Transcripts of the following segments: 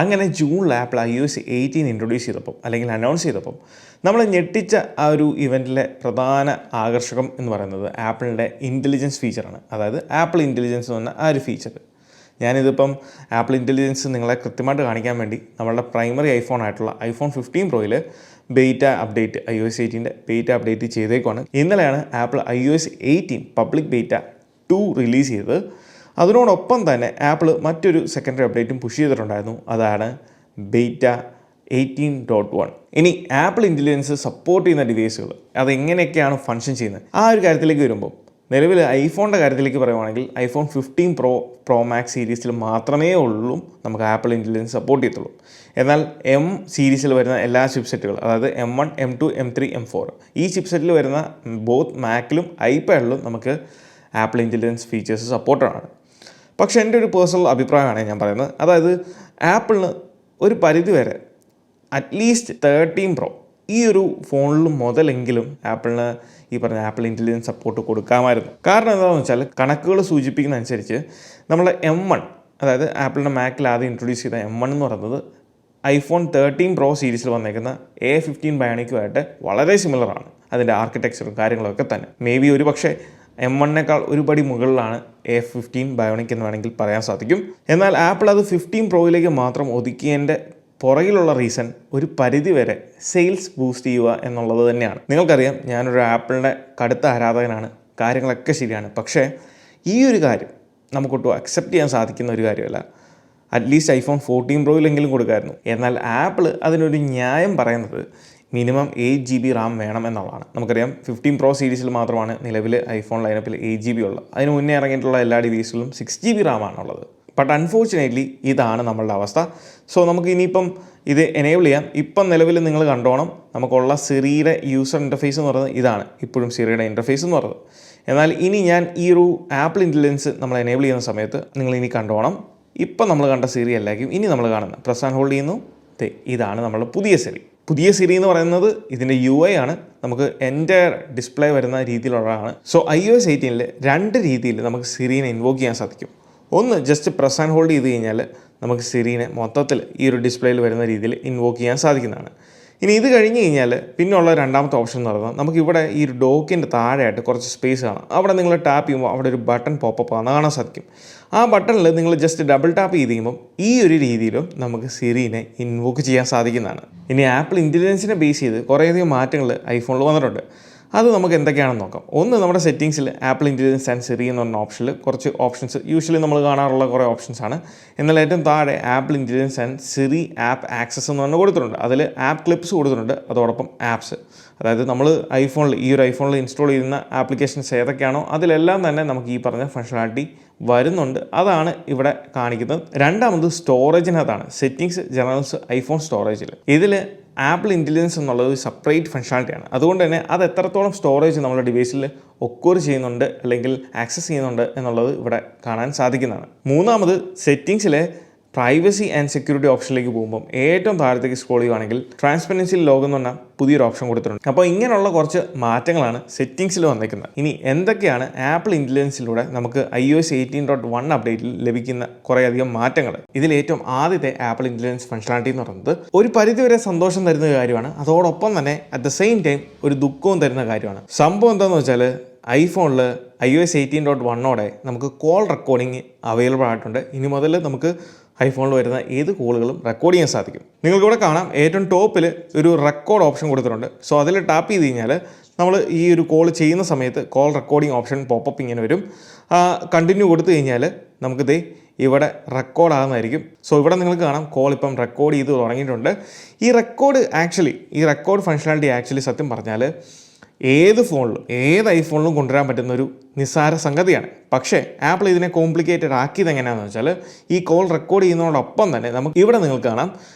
അങ്ങനെ ജൂണിൽ apple iOS 18 introduce ചെയ്തപ്പം അല്ലെങ്കിൽ അനൗൺസ് ചെയ്തപ്പം നമ്മൾ ഞെട്ടിച്ച ആ ഒരു ഇവൻറ്റിലെ പ്രധാന ആകർഷകം എന്ന് പറയുന്നത് ആപ്പിളിൻ്റെ ഇൻ്റലിജൻസ് ഫീച്ചറാണ്. അതായത് ആപ്പിൾ ഇൻ്റലിജൻസ് എന്ന് പറഞ്ഞ ആ ഒരു ഫീച്ചർ. ഞാനിതിപ്പം ആപ്പിൾ ഇൻ്റലിജൻസ് നിങ്ങളെ കൃത്യമായിട്ട് കാണിക്കാൻ വേണ്ടി നമ്മളുടെ പ്രൈമറി ഐഫോൺ ആയിട്ടുള്ള iPhone 15 Proയിൽ beta update iOS 18 beta update ചെയ്തേക്കുവാണ്. ഇന്നലെയാണ് Apple iOS 18 public beta 2 release ചെയ്തത്. അതിനോടൊപ്പം തന്നെ ആപ്പിൾ മറ്റൊരു സെക്കൻഡറി അപ്ഡേറ്റും പുഷ് ചെയ്തിട്ടുണ്ടായിരുന്നു. അതാണ് ബീറ്റ 18.1. ഇനി ആപ്പിൾ ഇൻ്റലിജൻസ് സപ്പോർട്ട് ചെയ്യുന്ന ഡിവൈസുകൾ അതെങ്ങനെയൊക്കെയാണ് ഫങ്ഷൻ ചെയ്യുന്നത് ആ ഒരു കാര്യത്തിലേക്ക് വരുമ്പോൾ നിലവിൽ ഐഫോണിൻ്റെ കാര്യത്തിലേക്ക് പറയുവാണെങ്കിൽ iPhone 15 Pro Max സീരീസിൽ മാത്രമേ ഉള്ളൂ നമുക്ക് ആപ്പിൾ ഇൻ്റലിജൻസ് സപ്പോർട്ട് ചെയ്യത്തുള്ളൂ. എന്നാൽ M സീരീസിൽ വരുന്ന എല്ലാ ചിപ്സെറ്റുകൾ അതായത് M1, M2, M3, M4 ഈ ചിപ്സെറ്റിൽ വരുന്ന ബോത്ത് മാക്കിലും ഐപാഡിലും നമുക്ക് ആപ്പിൾ ഇൻ്റലിജൻസ് ഫീച്ചേഴ്സ് സപ്പോർട്ടാണ്. പക്ഷേ എൻ്റെ ഒരു പേഴ്സണൽ അഭിപ്രായമാണ് ഞാൻ പറയുന്നത്. അതായത് ആപ്പിളിന് ഒരു പരിധി വരെ അറ്റ്ലീസ്റ്റ് 13 Pro ഈ ഒരു ഫോണിൽ മുതലെങ്കിലും ആപ്പിളിന് ഈ പറഞ്ഞ ആപ്പിൾ ഇൻ്റലിജൻസ് സപ്പോർട്ട് കൊടുക്കാമായിരുന്നു. കാരണം എന്താണെന്ന് വെച്ചാൽ കണക്കുകൾ സൂചിപ്പിക്കുന്ന അനുസരിച്ച് നമ്മളെ M1 അതായത് ആപ്പിളിൻ്റെ മാക്കിൽ ആദ്യം ഇൻട്രൊഡ്യൂസ് ചെയ്ത M1 എന്ന് പറയുന്നത് iPhone 13 Pro സീരീസിൽ വന്നേക്കുന്ന A15 ബയോണിക്കുമായിട്ട് വളരെ സിമിലറാണ്. അതിൻ്റെ ആർക്കിടെക്ചറും കാര്യങ്ങളൊക്കെ തന്നെ മേ ബി ഒരു പക്ഷേ M1നേക്കാൾ ഒരു പടി മുകളിലാണ് A15 ബയോണിക് എന്ന് വേണമെങ്കിൽ പറയാൻ സാധിക്കും. എന്നാൽ ആപ്പിൾ അത് 15 Proയിലേക്ക് മാത്രം ഒതുക്കിയതിൻ്റെ പുറകിലുള്ള റീസൺ ഒരു പരിധി വരെ സെയിൽസ് ബൂസ്റ്റ് ചെയ്യുക എന്നുള്ളത് തന്നെയാണ്. നിങ്ങൾക്കറിയാം ഞാനൊരു ആപ്പിളിൻ്റെ കടുത്ത ആരാധകനാണ്, കാര്യങ്ങളൊക്കെ ശരിയാണ്. പക്ഷേ ഈ ഒരു കാര്യം നമുക്കൊട്ടും അക്സെപ്റ്റ് ചെയ്യാൻ സാധിക്കുന്ന ഒരു കാര്യമല്ല. At least iPhone 14 Proയിലെങ്കിലും കൊടുക്കാമായിരുന്നു. എന്നാൽ ആപ്പിൾ അതിനൊരു ന്യായം പറയുന്നത് മിനിമം 8GB റാം വേണം എന്നുള്ളതാണ്. നമുക്കറിയാം 15 Pro സീരീസിൽ മാത്രമാണ് നിലവിൽ ഐഫോൺ ലൈനപ്പിൽ 8GB ഉള്ളത്. അതിന് മുന്നേ ഇറങ്ങിയിട്ടുള്ള എല്ലാ ഡിവൈസുകളിലും 6GB റാമാണുള്ളത്. ബട്ട് അൺഫോർച്ചുനേറ്റ്ലി ഇതാണ് നമ്മളുടെ അവസ്ഥ. സോ നമുക്ക് ഇനിയിപ്പം ഇത് എനേബിൾ ചെയ്യാം. ഇപ്പം നിലവിൽ നിങ്ങൾ കണ്ടോണം നമുക്കുള്ള സിറിയുടെ യൂസർ ഇൻ്റർഫേസ് എന്ന് പറയുന്നത് ഇതാണ്. ഇപ്പോഴും സിറിയുടെ ഇൻ്റർഫേസ് എന്ന് പറയുന്നത്. എന്നാൽ ഇനി ഞാൻ ഈ ഒരു ആപ്പിൾ ഇൻ്റലിജൻസ് നമ്മൾ എനേബിൾ ചെയ്യുന്ന സമയത്ത് നിങ്ങൾ ഇനി കണ്ടോണം ഇപ്പം നമ്മൾ കണ്ട സിറി അല്ലായിരിക്കും ഇനി നമ്മൾ കാണുന്നത്. പ്രസ് ആൻഡ് ഹോൾഡ് ചെയ്യുന്നു. ഇതാണ് നമ്മളുടെ പുതിയ സിറി എന്ന് പറയുന്നത് ഇതിൻ്റെ UI ആണ്. നമുക്ക് എൻ്റയർ ഡിസ്പ്ലേ വരുന്ന രീതിയിലുള്ളതാണ്. സോ iOS 18 രണ്ട് രീതിയിൽ നമുക്ക് സിറീനെ ഇൻവോക്ക് ചെയ്യാൻ സാധിക്കും. ഒന്ന് ജസ്റ്റ് പ്രസ് ആൻഡ് ഹോൾഡ് ചെയ്ത് കഴിഞ്ഞാൽ നമുക്ക് സിറീനെ മൊത്തത്തിൽ ഈ ഒരു ഡിസ്പ്ലേയിൽ വരുന്ന രീതിയിൽ ഇൻവോക്ക് ചെയ്യാൻ സാധിക്കുന്നതാണ്. ഇനി ഇത് കഴിഞ്ഞ് കഴിഞ്ഞാൽ പിന്നെയുള്ള രണ്ടാമത്തെ ഓപ്ഷൻ എന്ന് പറയുന്നത് നമുക്കിവിടെ ഈ ഒരു ഡോക്കിൻ്റെ താഴെയായിട്ട് കുറച്ച് സ്പേസ് കാണാം. അവിടെ നിങ്ങൾ ടാപ്പ് ചെയ്യുമ്പോൾ അവിടെ ഒരു ബട്ടൺ പോപ്പപ്പ് ആണെന്ന് കാണാൻ സാധിക്കും. ആ ബട്ടണിൽ നിങ്ങൾ ജസ്റ്റ് ഡബിൾ ടാപ്പ് ചെയ്ത് കഴിയുമ്പോൾ ഈ ഒരു രീതിയിലും നമുക്ക് സിറീനെ ഇൻവോക്ക് ചെയ്യാൻ സാധിക്കുന്നതാണ്. ഇനി ആപ്പിൾ ഇൻ്റലിജൻസിനെ ബേസ് ചെയ്ത് കുറേയധികം മാറ്റങ്ങൾ ഐഫോണിൽ വന്നിട്ടുണ്ട്. അത് നമുക്ക് എന്തൊക്കെയാണെന്ന് നോക്കാം. ഒന്ന് നമ്മുടെ സെറ്റിങ്സിൽ ആപ്പിൾ ഇൻ്റലിജൻസ് ആൻഡ് സിറി എന്ന് പറഞ്ഞ ഓപ്ഷനിൽ കുറച്ച് ഓപ്ഷൻസ് യൂഷ്വലി നമ്മൾ കാണാറുള്ള കുറേ ഓപ്ഷൻസാണ്. എന്നാൽ ഏറ്റവും താഴെ apple intelligence and Siri app access എന്ന് പറഞ്ഞ് കൊടുത്തിട്ടുണ്ട്. അതിൽ ആപ്പ് ക്ലിപ്സ് കൊടുത്തിട്ടുണ്ട്, അതോടൊപ്പം ആപ്സ്. അതായത് നമ്മൾ ഈ ഒരു ഐഫോണിൽ ഇൻസ്റ്റാൾ ചെയ്യുന്ന ആപ്ലിക്കേഷൻസ് ഏതൊക്കെയാണോ അതിലെല്ലാം തന്നെ നമുക്ക് ഈ പറഞ്ഞ ഫങ്ഷണാലിറ്റി വരുന്നുണ്ട്. അതാണ് ഇവിടെ കാണിക്കുന്നത്. രണ്ടാമത് സ്റ്റോറേജിനകത്താണ്. സെറ്റിങ്സ് ജനറൽസ് ഐഫോൺ സ്റ്റോറേജിൽ ഇതിൽ ആപ്പിൾ ഇൻ്റലിജൻസ് എന്നുള്ളത് ഒരു സെപ്പറേറ്റ് ഫങ്ഷണാലിറ്റിയാണ്. അതുകൊണ്ട് തന്നെ അത് എത്രത്തോളം സ്റ്റോറേജ് നമ്മുടെ ഡിവൈസിൽ ഒക്വർ ചെയ്യുന്നുണ്ട് അല്ലെങ്കിൽ ആക്സസ് ചെയ്യുന്നുണ്ട് എന്നുള്ളത് ഇവിടെ കാണാൻ സാധിക്കുന്നതാണ്. മൂന്നാമത് സെറ്റിങ്സിലെ പ്രൈവസി ആൻഡ് സെക്യൂരിറ്റി ഓപ്ഷനിലേക്ക് പോകുമ്പോൾ ഏറ്റവും താഴത്തേക്ക് സ്ക്രോൾ ചെയ്യുകയാണെങ്കിൽ ട്രാൻസ്പെറൻസി ലോഗ് എന്ന് പറഞ്ഞാൽ പുതിയൊരു ഓപ്ഷൻ കൊടുത്തിട്ടുണ്ട്. അപ്പോൾ ഇങ്ങനെയുള്ള കുറച്ച് മാറ്റങ്ങളാണ് സെറ്റിങ്സിൽ വന്നിരിക്കുന്നത്. ഇനി എന്തൊക്കെയാണ് ആപ്പിൾ ഇൻ്റലിജൻസിലൂടെ നമുക്ക് iOS 18.1 അപ്ഡേറ്റിൽ ലഭിക്കുന്ന കുറേയധികം മാറ്റങ്ങൾ? ഇതിൽ ഏറ്റവും ആദ്യത്തെ ആപ്പിൾ ഇൻ്റലിജൻസ് ഫങ്ഷണാലിറ്റി എന്ന് പറയുന്നത് ഒരു പരിധിവരെ സന്തോഷം തരുന്ന കാര്യമാണ്. അതോടൊപ്പം തന്നെ അറ്റ് ദ സെയിം ടൈം ഒരു ദുഃഖവും തരുന്ന കാര്യമാണ്. സംഭവം എന്താണെന്ന് വെച്ചാൽ iPhoneൽ iOS 18.1 നമുക്ക് കോൾ റെക്കോർഡിംഗ് അവൈലബിൾ ആയിട്ടുണ്ട്. ഇനി മുതൽ നമുക്ക് ഐഫോണിൽ വരുന്ന ഏത് കോളുകളും റെക്കോർഡ് ചെയ്യാൻ സാധിക്കും. നിങ്ങൾക്കിവിടെ കാണാം ഏറ്റവും ടോപ്പിൽ ഒരു റെക്കോർഡ് ഓപ്ഷൻ കൊടുത്തിട്ടുണ്ട്. സോ അതിൽ ടാപ്പ് ചെയ്ത് കഴിഞ്ഞാൽ നമ്മൾ ഈ ഒരു കോൾ ചെയ്യുന്ന സമയത്ത് കോൾ റെക്കോർഡിംഗ് ഓപ്ഷൻ പോപ്പപ്പ് ഇങ്ങനെ വരും. കണ്ടിന്യൂ കൊടുത്തു കഴിഞ്ഞാൽ നമുക്കിത് ഇവിടെ റെക്കോർഡ് ആകുന്നതായിരിക്കും. സോ ഇവിടെ നിങ്ങൾക്ക് കാണാം കോൾ ഇപ്പം റെക്കോർഡ് ചെയ്ത് തുടങ്ങിയിട്ടുണ്ട്. ഈ റെക്കോർഡ് ഫങ്ഷണാലിറ്റി ആക്ച്വലി സത്യം പറഞ്ഞാൽ ഏത് ഫോണിലും ഏത് ഐഫോണിലും കൊണ്ടുവരാൻ പറ്റുന്ന ഒരു നിസ്സാര സംഗതിയാണ്. പക്ഷേ ആപ്പിൾ ഇതിനെ കോംപ്ലിക്കേറ്റഡ് ആക്കിയത് എങ്ങനെയാണെന്ന് വെച്ചാൽ ഈ കോൾ റെക്കോർഡ് ചെയ്യുന്നതോടൊപ്പം തന്നെ നമുക്ക് ഇവിടെ നിങ്ങൾക്ക് കാണാം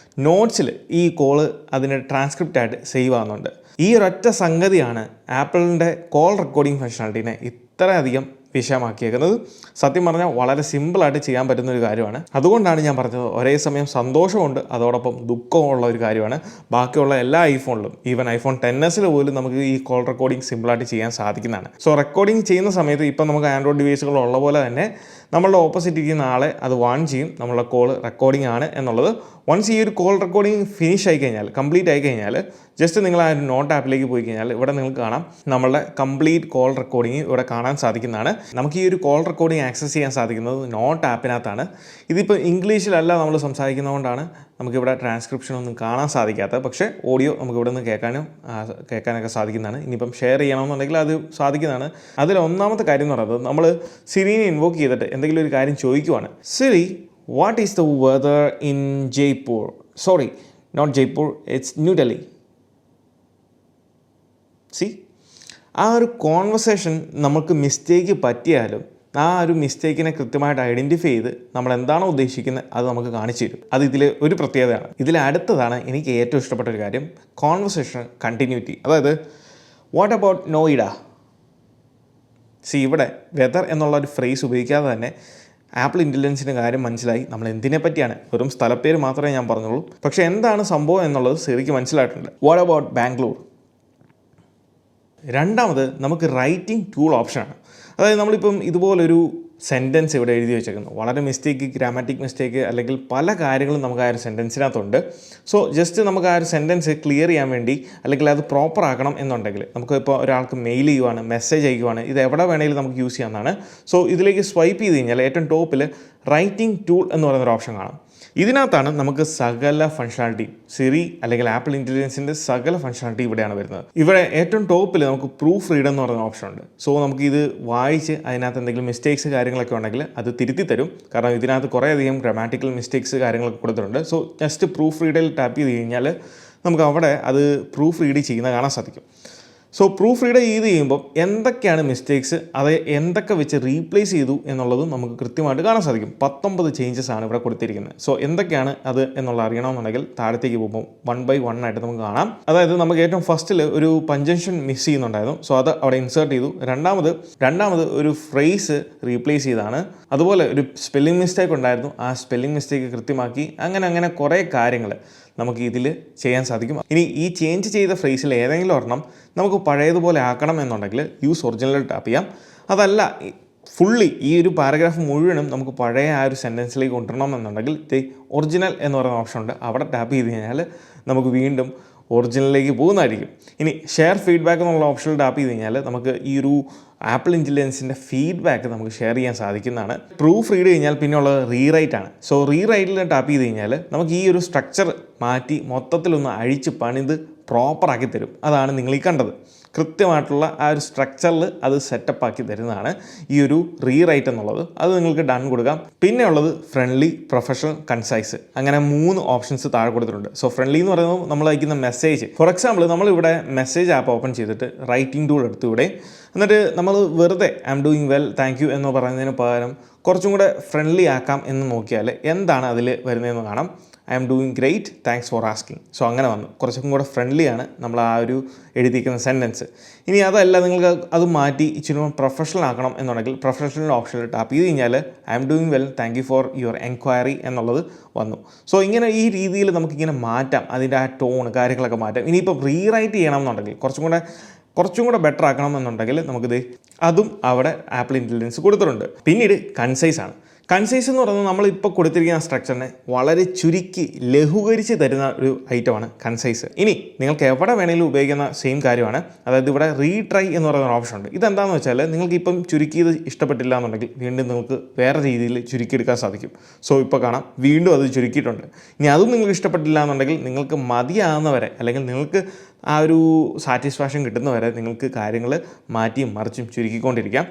നോട്ട്സിൽ ഈ കോള് അതിൻ്റെ ട്രാൻസ്ക്രിപ്റ്റായിട്ട് സേവ് ആകുന്നുണ്ട്. ഈ ഒരൊറ്റ സംഗതിയാണ് ആപ്പിളിൻ്റെ കോൾ റെക്കോർഡിംഗ് ഫങ്ഷണാലിറ്റിനെ ഇത്രയധികം വിഷയമാക്കിയേക്കുന്നത്. സത്യം പറഞ്ഞാൽ വളരെ സിമ്പിളായിട്ട് ചെയ്യാൻ പറ്റുന്ന ഒരു കാര്യമാണ്. അതുകൊണ്ടാണ് ഞാൻ പറഞ്ഞത് ഒരേ സമയം സന്തോഷമുണ്ട് അതോടൊപ്പം ദുഃഖമുള്ള ഒരു കാര്യമാണ്. ബാക്കിയുള്ള എല്ലാ ഐഫോണിലും ഈവൻ iPhone XS പോലും നമുക്ക് ഈ കോൾ റെക്കോർഡിംഗ് സിമ്പിളായിട്ട് ചെയ്യാൻ സാധിക്കുന്നതാണ്. സോ റെക്കോർഡിംഗ് ചെയ്യുന്ന സമയത്ത് ഇപ്പം നമുക്ക് ആൻഡ്രോയിഡ് ഡിവൈസുകളുള്ള പോലെ തന്നെ നമ്മളുടെ ഓപ്പോസിറ്റ് ഇരിക്കുന്ന ആളെ അത് വാൺ ചെയ്യും നമ്മളുടെ കോൾ റെക്കോർഡിംഗ് ആണ് എന്നുള്ളത്. വൺസ് ഈ ഒരു കോൾ റെക്കോർഡിംഗ് ഫിനിഷ് ആയി കഴിഞ്ഞാൽ, കംപ്ലീറ്റ് ആയി കഴിഞ്ഞാൽ, ജസ്റ്റ് നിങ്ങൾ ആ ഒരു നോട്ട് ആപ്പിലേക്ക് പോയി കഴിഞ്ഞാൽ ഇവിടെ നിങ്ങൾക്ക് കാണാം നമ്മളുടെ കംപ്ലീറ്റ് കോൾ റെക്കോർഡിംഗ് ഇവിടെ കാണാൻ സാധിക്കുന്നതാണ്. നമുക്ക് ഈ ഒരു കോൾ റെക്കോർഡിംഗ് ആക്സസ് ചെയ്യാൻ സാധിക്കുന്നത് നോട്ട് ആപ്പിനകത്താണ്. ഇതിപ്പോൾ ഇംഗ്ലീഷിലല്ല നമ്മൾ സംസാരിക്കുന്നതുകൊണ്ടാണ് നമുക്കിവിടെ ട്രാൻസ്ക്രിപ്ഷൻ ഒന്നും കാണാൻ സാധിക്കാത്തത്. പക്ഷേ ഓഡിയോ നമുക്ക് ഇവിടെ നിന്ന് കേൾക്കാനൊക്കെ സാധിക്കുന്നതാണ്. ഇനിയിപ്പം ഷെയർ ചെയ്യണമെന്നുണ്ടെങ്കിൽ അത് സാധിക്കുന്നതാണ്. അതിൽ ഒന്നാമത്തെ കാര്യം എന്ന് പറയുന്നത്, നമ്മൾ സിറിനെ ഇൻവോക്ക് ചെയ്തിട്ട് എന്തെങ്കിലും ഒരു കാര്യം ചോദിക്കുവാണ്. Siri, what is the weather in Jaipur? Sorry, not Jaipur, it's New Delhi. സി, ആ ഒരു കോൺവെർസേഷൻ നമുക്ക് മിസ്റ്റേക്ക് പറ്റിയാലും ആ ഒരു മിസ്റ്റേക്കിനെ കൃത്യമായിട്ട് ഐഡൻറ്റിഫൈ ചെയ്ത് നമ്മൾ എന്താണോ ഉദ്ദേശിക്കുന്നത് അത് നമുക്ക് കാണിച്ചു തരും. അത് ഇതിൽ ഒരു പ്രത്യേകതയാണ്. ഇതിൽ അടുത്തതാണ് എനിക്ക് ഏറ്റവും ഇഷ്ടപ്പെട്ട ഒരു കാര്യം, കോൺവെർസേഷൻ കണ്ടിന്യൂറ്റി. അതായത് വാട്ട് അബൌട്ട് നോയിഡ? സി, ഇവിടെ വെദർ എന്നുള്ള ഒരു ഫ്രേസ് ഉപയോഗിക്കാതെ തന്നെ ആപ്പിൾ ഇൻ്റലിജൻസിൻ്റെ കാര്യം മനസ്സിലായി. നമ്മൾ എന്തിനെ പറ്റിയാണ്, വെറും സ്ഥലപ്പേര് മാത്രമേ ഞാൻ പറഞ്ഞുള്ളൂ, പക്ഷേ എന്താണ് സംഭവം എന്നുള്ളത് സിറിക്ക് മനസ്സിലായിട്ടുണ്ട്. What about Bangalore? രണ്ടാമത് നമുക്ക് റൈറ്റിംഗ് ടൂൾ ഓപ്ഷനാണ്. അതായത് നമ്മളിപ്പം ഇതുപോലൊരു സെൻറ്റൻസ് ഇവിടെ എഴുതി വെച്ചേക്കുന്നു, വളരെ മിസ്റ്റേക്ക്, ഗ്രാമാറ്റിക് മിസ്റ്റേക്ക് അല്ലെങ്കിൽ പല കാര്യങ്ങളും നമുക്ക് ആ ഒരു സെൻറ്റൻസിനകത്തുണ്ട്. സോ ജസ്റ്റ് നമുക്ക് ആ ഒരു സെൻറ്റൻസ് ക്ലിയർ ചെയ്യാൻ വേണ്ടി അല്ലെങ്കിൽ അത് പ്രോപ്പർ ആക്കണം എന്നുണ്ടെങ്കിൽ നമുക്ക് ഇപ്പോൾ ഒരാൾക്ക് മെയിൽ ചെയ്യുവാണ്, മെസ്സേജ് അയക്കുവാണ്, ഇത് എവിടെ വേണമെങ്കിലും നമുക്ക് യൂസ് ചെയ്യാവുന്നതാണ്. സോ ഇതിലേക്ക് സ്വൈപ്പ് ചെയ്ത് കഴിഞ്ഞാൽ ഏറ്റവും ടോപ്പിൽ റൈറ്റിംഗ് ടൂൾ എന്ന് പറയുന്നൊരു ഓപ്ഷൻ കാണാം. ഇതിനകത്താണ് നമുക്ക് സകല ഫങ്ഷണാലിറ്റി, സിറി അല്ലെങ്കിൽ ആപ്പിൾ ഇൻ്റലിജൻസിൻ്റെ സകല ഫങ്ഷണാലിറ്റി ഇവിടെയാണ് വരുന്നത്. ഇവിടെ ഏറ്റവും ടോപ്പിൽ നമുക്ക് പ്രൂഫ് റീഡ് എന്ന് പറയുന്ന ഓപ്ഷൻ ഉണ്ട്. സോ നമുക്ക് ഇത് വായിച്ച് അതിനകത്ത് എന്തെങ്കിലും മിസ്റ്റേക്സ് കാര്യങ്ങളൊക്കെ ഉണ്ടെങ്കിൽ അത് തിരുത്തി തരും. കാരണം ഇതിനകത്ത് കുറേയധികം ഗ്രാമാറ്റിക്കൽ മിസ്റ്റേക്സ് കാര്യങ്ങളൊക്കെ കൊടുത്തിട്ടുണ്ട്. സോ ജസ്റ്റ് പ്രൂഫ് റീഡിൽ ടാപ്പ് ചെയ്ത് കഴിഞ്ഞാൽ നമുക്ക് അവിടെ അത് പ്രൂഫ് റീഡ് ചെയ്യുന്നത് കാണാൻ സാധിക്കും. സോ പ്രൂഫ് റീഡ് ചെയ്യുമ്പോൾ എന്തൊക്കെയാണ് മിസ്റ്റേക്സ്, അത് എന്തൊക്കെ വെച്ച് റീപ്ലേസ് ചെയ്തു എന്നുള്ളതും നമുക്ക് കൃത്യമായിട്ട് കാണാൻ സാധിക്കും. 19 ചേഞ്ചസ് ആണ് ഇവിടെ കൊടുത്തിരിക്കുന്നത്. സോ എന്തൊക്കെയാണ് അത് എന്നുള്ള അറിയണമെന്നുണ്ടെങ്കിൽ താഴത്തേക്ക് പോകുമ്പോൾ 1 by 1 ആയിട്ട് നമുക്ക് കാണാം. അതായത് നമുക്ക് ഏറ്റവും ഫസ്റ്റിൽ ഒരു പഞ്ചൻഷൻ മിസ് ചെയ്യുന്നുണ്ടായിരുന്നു. സോ അത് അവിടെ ഇൻസേർട്ട് ചെയ്തു. രണ്ടാമത് ഒരു ഫ്രേസ് റീപ്ലേസ് ചെയ്താണ്. അതുപോലെ ഒരു സ്പെല്ലിംഗ് മിസ്റ്റേക്ക് ഉണ്ടായിരുന്നു, ആ സ്പെല്ലിംഗ് മിസ്റ്റേക്ക് കൃത്യമാക്കി. അങ്ങനെ കുറേ കാര്യങ്ങൾ നമുക്ക് ഇതിൽ ചെയ്യാൻ സാധിക്കും. ഇനി ഈ ചേഞ്ച് ചെയ്ത ഫ്രേസിൽ ഏതെങ്കിലും ഒരെണ്ണം നമുക്ക് പഴയതുപോലെ ആക്കണം എന്നുണ്ടെങ്കിൽ യൂസ് ഒറിജിനൽ ടാപ്പ് ചെയ്യാം. അതല്ല, ഫുള്ളി ഈ ഒരു പാരഗ്രാഫ് മുഴുവനും നമുക്ക് പഴയ ആ ഒരു സെൻറ്റൻസിലേക്ക് കൊണ്ടുവരണം എന്നുണ്ടെങ്കിൽ ഒറിജിനൽ എന്ന് പറയുന്ന ഓപ്ഷൻ ഉണ്ട്. അവിടെ ടാപ്പ് ചെയ്ത് കഴിഞ്ഞാൽ നമുക്ക് വീണ്ടും ഒറിജിനലിലേക്ക് പോകുന്നതായിരിക്കും. ഇനി ഷെയർ ഫീഡ്ബാക്ക് എന്നുള്ള ഓപ്ഷനിൽ ടാപ്പ് ചെയ്ത് കഴിഞ്ഞാൽ നമുക്ക് ഈ ഒരു ആപ്പിൾ ഇൻ്റലിജൻസിൻ്റെ ഫീഡ്ബാക്ക് നമുക്ക് ഷെയർ ചെയ്യാൻ സാധിക്കുന്നതാണ്. പ്രൂഫ് റീഡ് കഴിഞ്ഞാൽ പിന്നെ ഉള്ളത് റീറൈറ്റ് ആണ്. സോ റീറൈറ്റിൽ ടാപ്പ് ചെയ്ത് കഴിഞ്ഞാൽ നമുക്ക് ഈ ഒരു സ്ട്രക്ചർ മാറ്റി മൊത്തത്തിലൊന്ന് അഴിച്ച് പണിത് പ്രോപ്പറാക്കി തരും. അതാണ് നിങ്ങൾ ഈ കണ്ടത്. കൃത്യമായിട്ടുള്ള ആ ഒരു സ്ട്രക്ചറിൽ അത് സെറ്റപ്പ് ആക്കി തരുന്നതാണ് ഈ ഒരു റീറൈറ്റ് എന്നുള്ളത്. അത് നിങ്ങൾക്ക് ഡൺ കൊടുക്കാം. പിന്നെ ഉള്ളത് ഫ്രണ്ട്ലി, പ്രൊഫഷണൽ, കൺസൈസ്, അങ്ങനെ 3 ഓപ്ഷൻസ് താഴെ കൊടുത്തിട്ടുണ്ട്. സോ ഫ്രണ്ട്ലി എന്ന് പറയുന്നത് നമ്മൾ അയക്കുന്ന മെസ്സേജ്. ഫോർ എക്സാമ്പിൾ നമ്മളിവിടെ മെസ്സേജ് ആപ്പ് ഓപ്പൺ ചെയ്തിട്ട് റൈറ്റിംഗ് ടൂൾ എടുത്തു ഇവിടെ, എന്നിട്ട് നമ്മൾ വെറുതെ I am doing well, thank you എന്ന് പറയുന്നതിന് പകരം കുറച്ചും കൂടെ ഫ്രണ്ട്ലി ആക്കാം എന്ന് നോക്കിയാൽ എന്താണ് അതിൽ വരുന്നതെന്ന് കാണാം. I am doing great, thanks for asking. So അങ്ങനെ വന്നു, കുറച്ചും കൂടെ ഫ്രണ്ട്ലിയാണ് നമ്മൾ ആ ഒരു എഴുതിയിരിക്കുന്ന സെൻറ്റൻസ്. ഇനി അതല്ല, നിങ്ങൾക്ക് അത് മാറ്റി ഇച്ചിരി പ്രൊഫഷണൽ ആക്കണം എന്നുണ്ടെങ്കിൽ പ്രൊഫഷണൽ ഓപ്ഷനിൽ ടാപ്പ് ചെയ്ത് കഴിഞ്ഞാൽ I am doing well, thank you for your enquiry എന്നുള്ളത് വന്നു. സോ ഇങ്ങനെ ഈ രീതിയിൽ നമുക്കിങ്ങനെ മാറ്റാം, അതിൻ്റെ ആ ടോൺ കാര്യങ്ങളൊക്കെ മാറ്റാം. ഇനിയിപ്പോൾ റീറൈറ്റ് ചെയ്യണം എന്നുണ്ടെങ്കിൽ കുറച്ചും കൂടെ ബെറ്റർ ആക്കണം എന്നുണ്ടെങ്കിൽ നമുക്കിത് അതും അവിടെ ആപ്പിൾ ഇൻ്റലിജൻസ് കൊടുത്തിട്ടുണ്ട്. പിന്നീട് കൺസൈസ് ആണ്. കൺസൈസ് എന്ന് പറയുന്നത് നമ്മളിപ്പോൾ കൊടുത്തിരിക്കുന്ന സ്ട്രക്ചറിനെ വളരെ ചുരുക്കി ലഘൂകരിച്ച് തരുന്ന ഒരു ഐറ്റമാണ് കൺസൈസ്. ഇനി നിങ്ങൾക്ക് എവിടെ വേണമെങ്കിലും ഉപയോഗിക്കുന്ന സെയിം കാര്യമാണ്. അതായത് ഇവിടെ റീട്രൈ എന്ന് പറയുന്ന ഓപ്ഷൻ ഉണ്ട്. ഇതെന്താണെന്ന് വെച്ചാൽ നിങ്ങൾക്ക് ഇപ്പം ചുരുക്കിയത് ഇഷ്ടപ്പെട്ടില്ല എന്നുണ്ടെങ്കിൽ വീണ്ടും നിങ്ങൾക്ക് വേറെ രീതിയിൽ ചുരുക്കിയെടുക്കാൻ സാധിക്കും. സോ ഇപ്പോൾ കാണാം വീണ്ടും അത് ചുരുക്കിയിട്ടുണ്ട്. ഇനി അതും നിങ്ങൾക്ക് ഇഷ്ടപ്പെട്ടില്ല എന്നുണ്ടെങ്കിൽ നിങ്ങൾക്ക് മതിയാകുന്നവരെ അല്ലെങ്കിൽ നിങ്ങൾക്ക് ആ ഒരു സാറ്റിസ്ഫാക്ഷൻ കിട്ടുന്നവരെ നിങ്ങൾക്ക് കാര്യങ്ങൾ മാറ്റിയും മറിച്ചും ചുരുക്കിക്കൊണ്ടിരിക്കാം.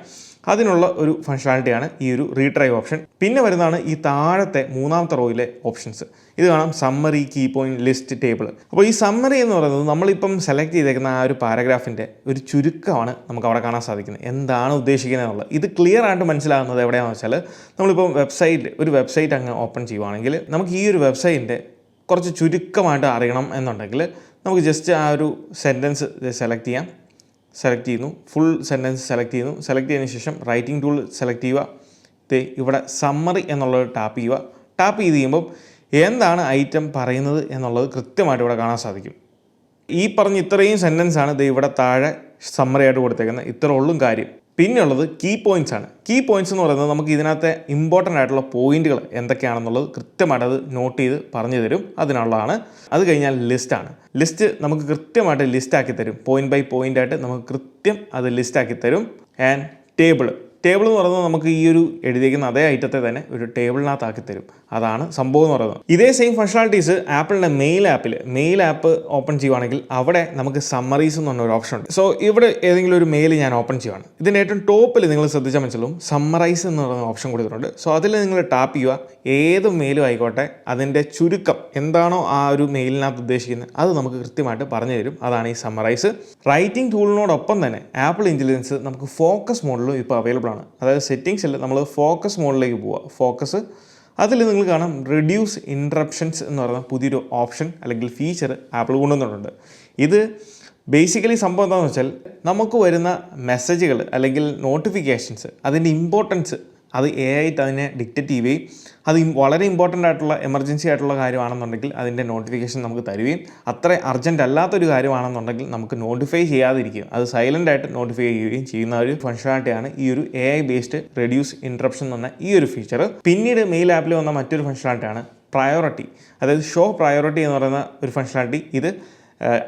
അതിനുള്ള ഒരു ഫങ്ഷണാലിറ്റിയാണ് ഈ ഒരു റീട്രൈവ് ഓപ്ഷൻ. പിന്നെ വരുന്നതാണ് ഈ താഴത്തെ 3ാമത്തെ റോയിലെ ഓപ്ഷൻസ്. ഇത് കാണാം summary, key point, list, table. അപ്പോൾ ഈ സമ്മറി എന്ന് പറയുന്നത് നമ്മളിപ്പം സെലക്ട് ചെയ്തേക്കുന്ന ആ ഒരു പാരഗ്രാഫിൻ്റെ ഒരു ചുരുക്കമാണ് നമുക്ക് അവിടെ കാണാൻ സാധിക്കുന്നത്. എന്താണ് ഉദ്ദേശിക്കുന്നത് എന്നുള്ളത് ഇത് ക്ലിയർ ആയിട്ട് മനസ്സിലാകുന്നത് എവിടെയാണെന്ന് വെച്ചാൽ നമ്മളിപ്പം ഒരു വെബ്സൈറ്റ് അങ്ങ് ഓപ്പൺ ചെയ്യുവാണെങ്കിൽ നമുക്ക് ഈ ഒരു വെബ്സൈറ്റിൻ്റെ കുറച്ച് ചുരുക്കമായിട്ട് അറിയണം എന്നുണ്ടെങ്കിൽ നമുക്ക് ജസ്റ്റ് ആ ഒരു സെൻറ്റൻസ് സെലക്ട് ചെയ്യുന്നു, ഫുൾ സെൻറ്റൻസ് സെലക്ട് ചെയ്തതിന് ശേഷം റൈറ്റിംഗ് ടൂൾ സെലക്ട് ചെയ്യുക. ഇവിടെ സമ്മറി എന്നുള്ളത് ടാപ്പ് ചെയ്ത് കഴിയുമ്പം എന്താണ് ഐറ്റം പറയുന്നത് എന്നുള്ളത് കൃത്യമായിട്ട് ഇവിടെ കാണാൻ സാധിക്കും. ഈ പറഞ്ഞ ഇത്രയും സെൻറ്റൻസാണ് ഇവിടെ താഴെ സമ്മറി ആയിട്ട് കൊടുത്തേക്കുന്നത്. ഇത്ര ഉള്ളും കാര്യം. പിന്നെയുള്ളത് കീ പോയിൻറ്റ്സ് ആണ്. കീ പോയിൻറ്റ്സ് എന്ന് പറയുന്നത് നമുക്ക് ഇതിനകത്തെ ഇമ്പോർട്ടൻ്റ് ആയിട്ടുള്ള പോയിന്റുകൾ എന്തൊക്കെയാണെന്നുള്ളത് കൃത്യമായിട്ട് അത് നോട്ട് ചെയ്ത് പറഞ്ഞു തരും, അതിനുള്ളതാണ്. അത് കഴിഞ്ഞാൽ ലിസ്റ്റാണ്. ലിസ്റ്റ് നമുക്ക് കൃത്യമായിട്ട് ലിസ്റ്റാക്കി തരും, പോയിന്റ് ബൈ പോയിൻ്റ് ആയിട്ട് നമുക്ക് കൃത്യം അത് ലിസ്റ്റാക്കി തരും. ആൻഡ് ടേബിൾ എന്ന് പറയുന്നത് നമുക്ക് ഈ ഒരു എഴുതിയിരിക്കുന്ന അതേ ഐറ്റത്തെ തന്നെ ഒരു ടേബിളിനകത്താക്കി തരും. അതാണ് സംഭവം എന്ന് പറയുന്നത്. ഇതേ സെയിം ഫങ്ഷണാലിറ്റീസ് ആപ്പിളിൻ്റെ മെയിൽ ആപ്പ് ഓപ്പൺ ചെയ്യുവാണെങ്കിൽ അവിടെ നമുക്ക് സമ്മറീസ് എന്ന് പറഞ്ഞ ഒരു ഓപ്ഷൻ ഉണ്ട്. സോ ഇവിടെ ഏതെങ്കിലും ഒരു മെയിൽ ഞാൻ ഓപ്പൺ ചെയ്യുവാണ്. ഇതിൻ്റെ ഏറ്റവും ടോപ്പിൽ നിങ്ങൾ ശ്രദ്ധിച്ചാൽ മനസ്സിലാവും സമ്മറൈസ് എന്ന് പറയുന്ന ഓപ്ഷൻ കൊടുത്തിട്ടുണ്ട്. സോ അതിൽ നിങ്ങൾ ടാപ്പ് ചെയ്യുക, ഏത് മെയിലും ആയിക്കോട്ടെ അതിൻ്റെ ചുരുക്കം എന്താണോ ആ ഒരു മെയിലിനകത്ത് ഉദ്ദേശിക്കുന്നത് അത് നമുക്ക് കൃത്യമായിട്ട് പറഞ്ഞു തരും. അതാണ് ഈ സമ്മറൈസ്. റൈറ്റിംഗ് ടൂളിനോടൊപ്പം തന്നെ ആപ്പിൾ ഇൻ്റലിജൻസ് നമുക്ക് ഫോക്കസ് മോഡിലും ഇപ്പോൾ അവൈലബിൾ ആണ്. അതായത് സെറ്റിങ്സിൽ നമ്മൾ ഫോക്കസ് മോഡിലേക്ക് പോവുക. ഫോക്കസ് അതിൽ നിങ്ങൾ കാണാം റിഡ്യൂസ് ഇൻട്രപ്ഷൻസ് എന്ന് പറയുന്ന പുതിയൊരു ഓപ്ഷൻ അല്ലെങ്കിൽ ഫീച്ചർ ആപ്പിൾ കൊണ്ടുവന്നിട്ടുണ്ട്. ഇത് ബേസിക്കലി സംഭവം എന്താണെന്ന് വെച്ചാൽ നമുക്ക് വരുന്ന മെസ്സേജുകൾ അല്ലെങ്കിൽ നോട്ടിഫിക്കേഷൻസ് അതിൻ്റെ ഇമ്പോർട്ടൻസ് അത് ആയിട്ട് അതിനെ ഡിക്റ്റേറ്റ് ചെയ്യുകയും അത് വളരെ ഇമ്പോർട്ടൻ്റ് ആയിട്ടുള്ള എമർജൻസി ആയിട്ടുള്ള കാര്യമാണെന്നുണ്ടെങ്കിൽ അതിൻ്റെ നോട്ടിഫിക്കേഷൻ നമുക്ക് തരുകയും അത്ര അർജൻറ്റ് അല്ലാത്തൊരു കാര്യമാണെന്നുണ്ടെങ്കിൽ നമുക്ക് നോട്ടിഫൈ ചെയ്യാതിരിക്കുകയും അത് സൈലൻ്റ് ആയിട്ട് നോട്ടിഫൈ ചെയ്യുകയും ചെയ്യുന്ന ഒരു ഫങ്ഷണാലിറ്റിയാണ് ഈ ഒരു AI ബേസ്ഡ് റെഡ്യൂസ് ഇൻട്രപ്ഷൻ എന്ന് പറഞ്ഞ ഈ ഒരു ഫീച്ചർ. പിന്നീട് മെയിൽ ആപ്പിൽ വന്ന മറ്റൊരു ഫങ്ഷണാലിറ്റിയാണ് പ്രയോറിറ്റി, അതായത് ഷോ പ്രയോറിറ്റി എന്ന് പറയുന്ന ഒരു ഫങ്ഷണാലിറ്റി. ഇത്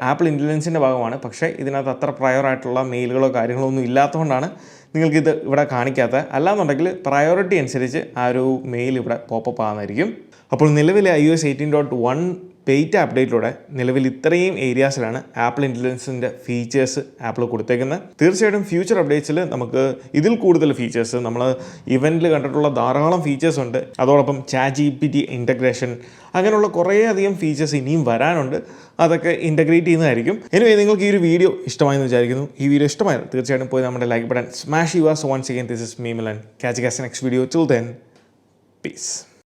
ആപ്പിൾ ഇൻ്റലിജൻസിൻ്റെ ഭാഗമാണ്, പക്ഷേ ഇതിനകത്ത് അത്ര പ്രയോർ ആയിട്ടുള്ള മെയിലുകളോ കാര്യങ്ങളോ ഒന്നും ഇല്ലാത്തതുകൊണ്ടാണ് നിങ്ങൾക്കിത് ഇവിടെ കാണിക്കാത്ത. അല്ലാന്നുണ്ടെങ്കിൽ പ്രയോറിറ്റി അനുസരിച്ച് ആ ഒരു മെയിൽ ഇവിടെ പോപ്പപ്പ് ആകുന്നതായിരിക്കും. അപ്പോൾ നിലവിലെ iOS 18.1 ബെയ്റ്റ അപ്ഡേറ്റിലൂടെ നിലവിൽ ഇത്രയും ഏരിയാസിലാണ് ആപ്പിൾ ഇൻ്റലിജൻസിൻ്റെ ഫീച്ചേഴ്സ് ആപ്പിൾ കൊടുത്തേക്കുന്നത്. തീർച്ചയായിട്ടും ഫ്യൂച്ചർ അപ്ഡേറ്റ്സിൽ നമുക്ക് ഇതിൽ കൂടുതൽ ഫീച്ചേഴ്സ്, നമ്മൾ ഇവൻറ്റിൽ കണ്ടിട്ടുള്ള ധാരാളം ഫീച്ചേഴ്സ് ഉണ്ട്. അതോടൊപ്പം ChatGPT ഇൻ്റഗ്രേഷൻ, അങ്ങനെയുള്ള കുറേയധികം ഫീച്ചേഴ്സ് ഇനിയും വരാനുണ്ട്. അതൊക്കെ ഇൻ്റഗ്രേറ്റ് ചെയ്യുന്നതായിരിക്കും. എനിവേ നിങ്ങൾക്ക് ഈ ഒരു വീഡിയോ ഇഷ്ടമായെന്ന് വിചാരിക്കുന്നു. ഈ വീഡിയോ ഇഷ്ടമായത് തീർച്ചയായിട്ടും പോയി നമ്മുടെ ലൈക്ക് ബട്ടൺ സ്മാഷ് ചെയ്യുക. So once again this is me Milan. Catch you guys in next video. Till then, peace.